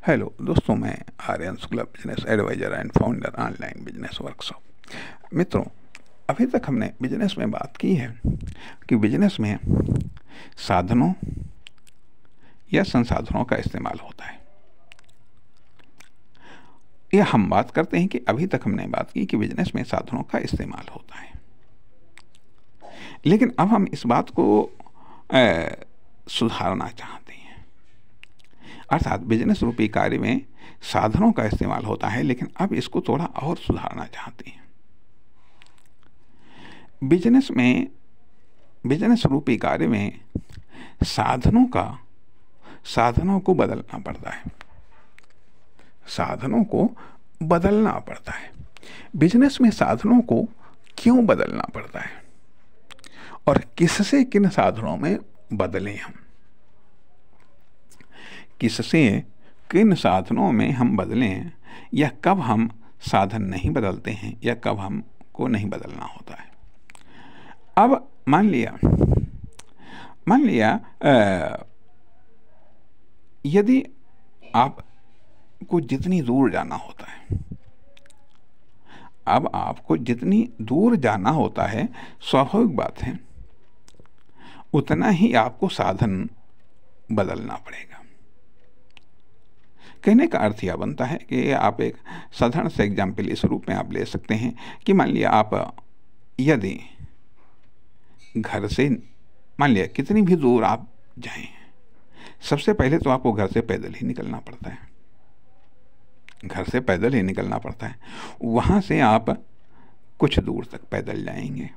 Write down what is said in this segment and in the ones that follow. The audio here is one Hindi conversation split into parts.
हेलो दोस्तों, मैं Aryan Shukla, business advisor and founder online business workshop. मित्रों, अभी तक हमने बिजनेस में बात की है कि बिजनेस में साधनों या संसाधनों का इस्तेमाल होता है। यह हम बात करते हैं कि अभी तक हमने बात की कि बिजनेस में साधनों का इस्तेमाल होता है, लेकिन अब हम इस बात को सुधारना चाहते हैं। अर्थात बिजनेस रूपी कार्य में साधनों का इस्तेमाल होता है, लेकिन अब इसको थोड़ा और सुधारना चाहते हैं। बिजनेस रूपी कार्य में साधनों को बदलना पड़ता है। साधनों को बदलना पड़ता है। बिजनेस में साधनों को क्यों बदलना पड़ता है और किससे किन साधनों में बदलें हम, किससे किन साधनों में हम बदलें, या कब हम साधन नहीं बदलते हैं या कब हमको नहीं बदलना होता है। अब मान लिया यदि आपको जितनी दूर जाना होता है, अब आपको जितनी दूर जाना होता है, स्वाभाविक बात है उतना ही आपको साधन बदलना पड़ेगा। कहने का अर्थ यह बनता है कि आप एक साधारण से एग्जाम्पल इस रूप में आप ले सकते हैं कि मान लिया आप यदि घर से, मान लिया कितनी भी दूर आप जाएं, सबसे पहले तो आपको घर से पैदल ही निकलना पड़ता है। घर से पैदल ही निकलना पड़ता है। वहाँ से आप कुछ दूर तक पैदल जाएंगे,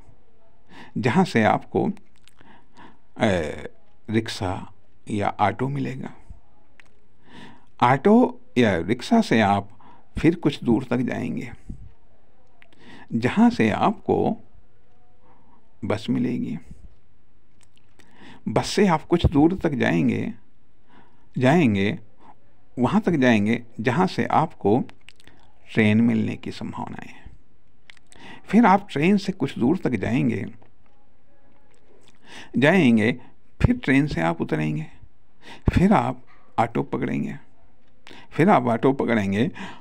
जहाँ से आपको रिक्शा या ऑटो मिलेगा। ऑटो या रिक्शा से आप फिर कुछ दूर तक जाएंगे, जहाँ से आपको बस मिलेगी। बस से आप कुछ दूर तक जाएंगे, वहाँ तक जाएंगे जहाँ से आपको ट्रेन मिलने की संभावनाएं है। फिर आप ट्रेन से कुछ दूर तक जाएंगे, फिर ट्रेन से आप उतरेंगे, फिर आप ऑटो पकड़ेंगे,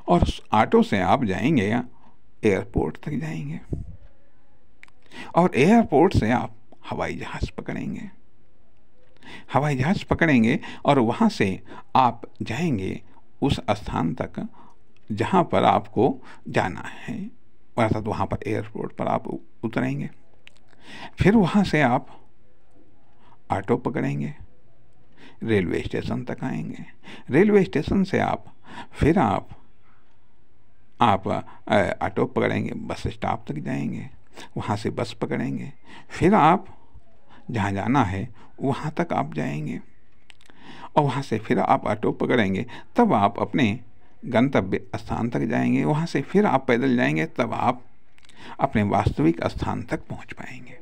और ऑटो से आप जाएंगे एयरपोर्ट तक जाएंगे, और एयरपोर्ट से आप हवाई जहाज़ पकड़ेंगे, और वहाँ से आप जाएंगे उस स्थान तक जहाँ पर आपको जाना है, अर्थात वहाँ पर एयरपोर्ट पर आप उतरेंगे। फिर वहाँ से आप ऑटो पकड़ेंगे, रेलवे स्टेशन तक आएंगे। रेलवे स्टेशन से फिर आप ऑटो पकड़ेंगे, बस स्टॉप तक जाएंगे, वहाँ से बस पकड़ेंगे, फिर आप जहाँ जाना है वहाँ तक आप जाएंगे, और वहाँ से फिर आप ऑटो पकड़ेंगे, तब आप अपने गंतव्य स्थान तक जाएंगे। वहाँ से फिर आप पैदल जाएंगे, तब आप अपने वास्तविक स्थान तक पहुँच पाएंगे।